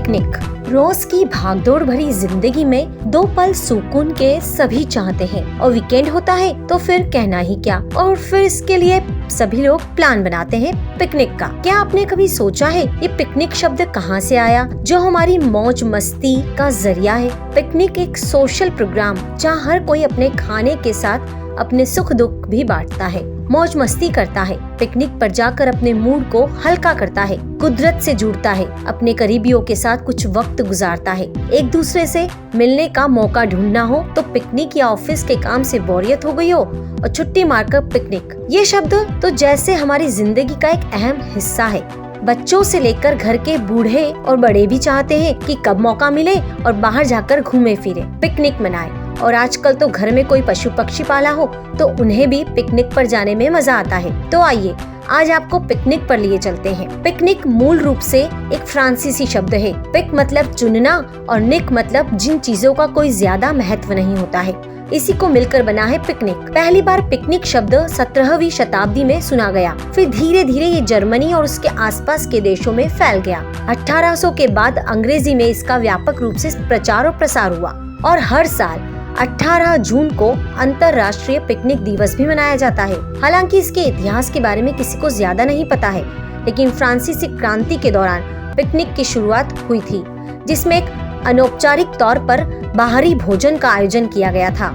Picnic. रोज की भागदौड़ भरी जिंदगी में दो पल सुकून के सभी चाहते हैं और वीकेंड होता है तो फिर कहना ही क्या। और फिर इसके लिए सभी लोग प्लान बनाते हैं पिकनिक का। क्या आपने कभी सोचा है ये पिकनिक शब्द कहाँ से आया, जो हमारी मौज मस्ती का जरिया है। पिकनिक एक सोशल प्रोग्राम जहाँ हर कोई अपने खाने के साथ अपने सुख दुख भी बांटता है, मौज मस्ती करता है, पिकनिक पर जाकर अपने मूड को हल्का करता है, कुदरत से जुड़ता है, अपने करीबियों के साथ कुछ वक्त गुजारता है। एक दूसरे से मिलने का मौका ढूंढना हो तो पिकनिक, या ऑफिस के काम से बोरियत हो गई हो और छुट्टी मारकर पिकनिक। ये शब्द तो जैसे हमारी जिंदगी का एक अहम हिस्सा है। बच्चों से लेकर घर के बूढ़े और बड़े भी चाहते हैं कि कब मौका मिले और बाहर जाकर घूमे फिरे, पिकनिक मनाए। और आजकल तो घर में कोई पशु पक्षी पाला हो तो उन्हें भी पिकनिक पर जाने में मजा आता है। तो आइए आज आपको पिकनिक पर लिए चलते हैं। पिकनिक मूल रूप से एक फ्रांसीसी शब्द है। पिक मतलब चुनना और निक मतलब जिन चीजों का कोई ज्यादा महत्व नहीं होता है, इसी को मिलकर बना है पिकनिक। पहली बार पिकनिक शब्द 17वीं शताब्दी में सुना गया, फिर धीरे धीरे ये जर्मनी और उसके आसपास के देशों में फैल गया। 1800 के बाद अंग्रेजी में इसका व्यापक रूप से प्रचार और प्रसार हुआ और हर साल 18 जून को अंतर्राष्ट्रीय पिकनिक दिवस भी मनाया जाता है। हालांकि इसके इतिहास के बारे में किसी को ज्यादा नहीं पता है, लेकिन फ्रांसीसी क्रांति के दौरान पिकनिक की शुरुआत हुई थी, जिसमें एक अनौपचारिक तौर पर बाहरी भोजन का आयोजन किया गया था।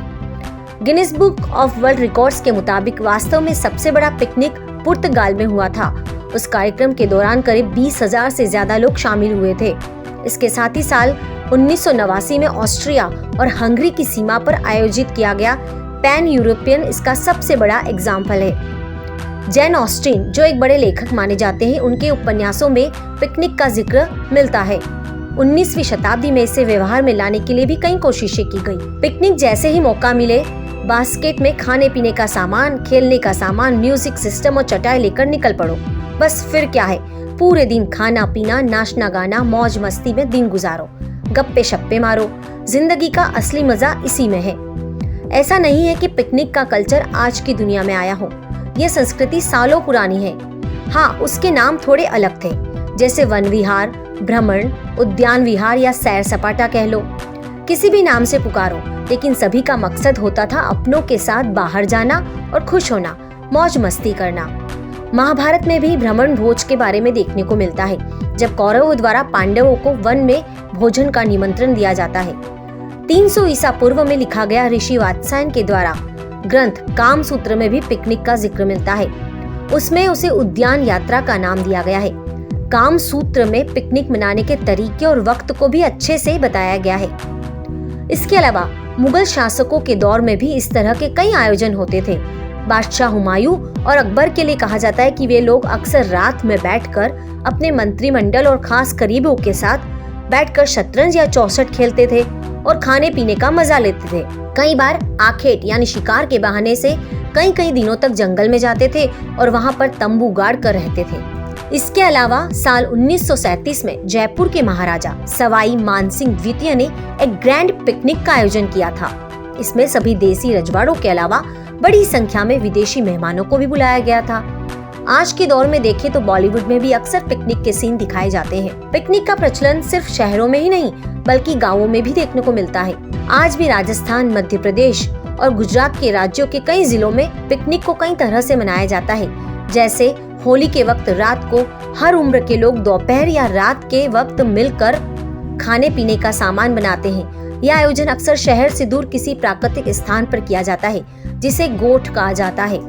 Guinness book of world records के मुताबिक वास्तव में सबसे बड़ा पिकनिक पुर्तगाल में हुआ था। उस कार्यक्रम के दौरान करीब 20,000 से ज्यादा लोग शामिल हुए थे। इसके साथ ही साल 1989 में ऑस्ट्रिया और हंगरी की सीमा पर आयोजित किया गया पैन यूरोपियन इसका सबसे बड़ा एग्जाम्पल है। जैन ऑस्टिन, जो एक बड़े लेखक माने जाते हैं, उनके उपन्यासों में पिकनिक का जिक्र मिलता है। 19वीं शताब्दी में इसे व्यवहार में लाने के लिए भी कई कोशिशें की गई। पिकनिक जैसे ही मौका मिले, बास्केट में खाने पीने का सामान, खेलने का सामान, म्यूजिक सिस्टम और चटाई लेकर निकल पड़ो। बस फिर क्या है, पूरे दिन खाना पीना, नाचना गाना, मौज मस्ती में दिन गुजारो, गप्पे शप्पे मारो। जिंदगी का असली मजा इसी में है। ऐसा नहीं है कि पिकनिक का कल्चर आज की दुनिया में आया हो, यह संस्कृति सालों पुरानी है। हाँ, उसके नाम थोड़े अलग थे, जैसे वन विहार, भ्रमण, उद्यान विहार या सैर सपाटा कह लो। किसी भी नाम से पुकारो, लेकिन सभी का मकसद होता था अपनों के साथ बाहर जाना और खुश होना, मौज मस्ती करना। महाभारत में भी भ्रमण भोज के बारे में देखने को मिलता है, जब कौरवों द्वारा पांडवों को वन में भोजन का निमंत्रण दिया जाता है। 300 ईसा पूर्व में लिखा गया ऋषि वात्स्यायन के द्वारा ग्रंथ कामसूत्र में भी पिकनिक का जिक्र मिलता है। उसमें उसे उद्यान यात्रा का नाम दिया गया है। कामसूत्र में पिकनिक मनाने के तरीके और वक्त को भी अच्छे से बताया गया है। इसके अलावा मुगल शासकों के दौर में भी इस तरह के कई आयोजन होते थे। बादशाह हुमायूं और अकबर के लिए कहा जाता है कि वे लोग अक्सर रात में बैठकर अपने मंत्रिमंडल और खास करीबों के साथ बैठकर शतरंज या चौसठ खेलते थे और खाने पीने का मजा लेते थे। कई बार आखेट यानी शिकार के बहाने से कई दिनों तक जंगल में जाते थे और वहां पर तंबू गाड़ कर रहते थे। इसके अलावा साल 1937 में जयपुर के महाराजा सवाई मानसिंह द्वितीय ने एक ग्रैंड पिकनिक का आयोजन किया था। इसमें सभी देसी रजवाड़ों के अलावा बड़ी संख्या में विदेशी मेहमानों को भी बुलाया गया था। आज के दौर में देखें तो बॉलीवुड में भी अक्सर पिकनिक के सीन दिखाए जाते हैं। पिकनिक का प्रचलन सिर्फ शहरों में ही नहीं बल्कि गांवों में भी देखने को मिलता है। आज भी राजस्थान, मध्य प्रदेश और गुजरात के राज्यों के कई जिलों में पिकनिक को कई तरह से मनाया जाता है। जैसे होली के वक्त रात को हर उम्र के लोग दोपहर या रात के वक्त मिलकर खाने पीने का सामान बनाते हैं। यह आयोजन अक्सर शहर से दूर किसी प्राकृतिक स्थान पर किया जाता है, जिसे गोठ कहा जाता है।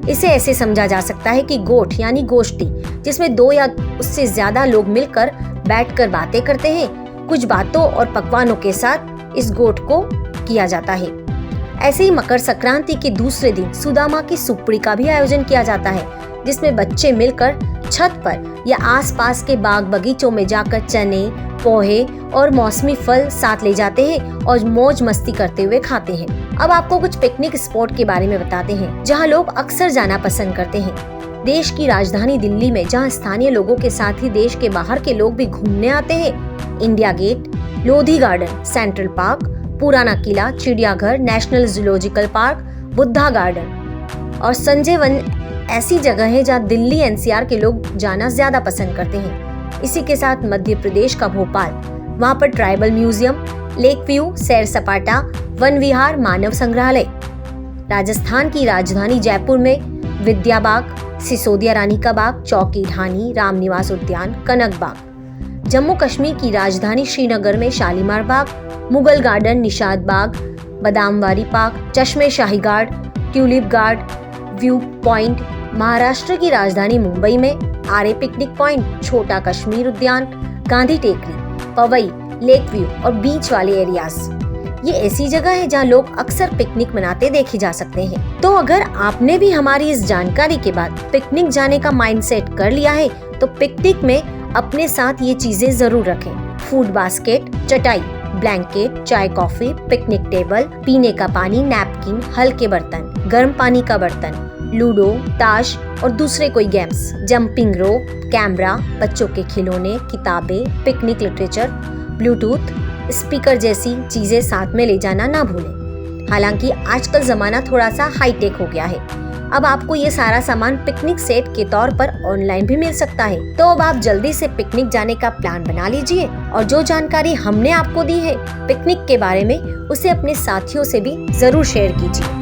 इसे ऐसे समझा जा सकता है कि गोठ यानी गोष्ठी, जिसमें 2 या उससे ज्यादा लोग मिलकर बैठकर बातें करते हैं। कुछ बातों और पकवानों के साथ इस गोठ को किया जाता है। ऐसे ही मकर संक्रांति के दूसरे दिन सुदामा की सुपड़ी का भी आयोजन किया जाता है, जिसमें बच्चे मिलकर छत पर या आसपास के बाग बगीचों में जाकर चने, पोहे और मौसमी फल साथ ले जाते हैं और मौज मस्ती करते हुए खाते हैं। अब आपको कुछ पिकनिक स्पॉट के बारे में बताते हैं, जहां लोग अक्सर जाना पसंद करते हैं। देश की राजधानी दिल्ली में, जहां स्थानीय लोगों के साथ ही देश के बाहर के लोग भी घूमने आते हैं, India Gate, Lodhi Garden, Central Park, Purana Qila, चिड़ियाघर, National Zoological Park, Buddha Garden और संजय वन ऐसी जगह है जहां दिल्ली एनसीआर के लोग जाना ज्यादा पसंद करते हैं। इसी के साथ मध्य प्रदेश का भोपाल, वहाँ पर ट्राइबल म्यूजियम, लेक व्यू, सैर सपाटा, वन विहार, मानव संग्रहालय। राजस्थान की राजधानी जयपुर में विद्या बाग, सिसोदिया रानी का बाग, चौकी ढानी, रामनिवास उद्यान, कनक बाग। जम्मू कश्मीर की राजधानी श्रीनगर में Shalimar Bagh, Mughal garden, Nishat Bagh, Badamwari park, Chashme Shahi garden, tulip garden, view point. Maharashtra की राजधानी मुंबई में आरे पिकनिक पॉइंट, छोटा कश्मीर उद्यान, गांधी टेकरी, पवई, लेक व्यू और बीच वाले एरियाज। ये ऐसी जगह है जहाँ लोग अक्सर पिकनिक मनाते देखे जा सकते हैं। तो अगर आपने भी हमारी इस जानकारी के बाद पिकनिक जाने का माइंडसेट कर लिया है तो पिकनिक में अपने साथ ये चीजें जरूर रखें। फूड बास्केट, चटाई, ब्लैंकेट, चाय कॉफी, पिकनिक टेबल, पीने का पानी, नैपकिन, हल्के बर्तन, गर्म पानी का बर्तन, लूडो, ताश और दूसरे कोई गेम्स, जंपिंग रोप, कैमरा, बच्चों के खिलौने, किताबें, पिकनिक लिटरेचर, ब्लूटूथ स्पीकर जैसी चीजें साथ में ले जाना ना भूलें। हालांकि आजकल जमाना थोड़ा सा हाईटेक हो गया है, अब आपको ये सारा सामान पिकनिक सेट के तौर पर ऑनलाइन भी मिल सकता है। तो अब आप जल्दी से पिकनिक जाने का प्लान बना लीजिए और जो जानकारी हमने आपको दी है पिकनिक के बारे में उसे अपने साथियों से भी जरूर शेयर कीजिए।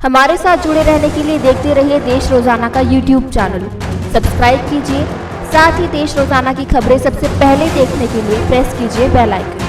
हमारे साथ जुड़े रहने के लिए देखते रहिए देश रोजाना का YouTube चैनल। सब्सक्राइब कीजिए, साथ ही देश रोजाना की खबरें सबसे पहले देखने के लिए प्रेस कीजिए बेल आइकन।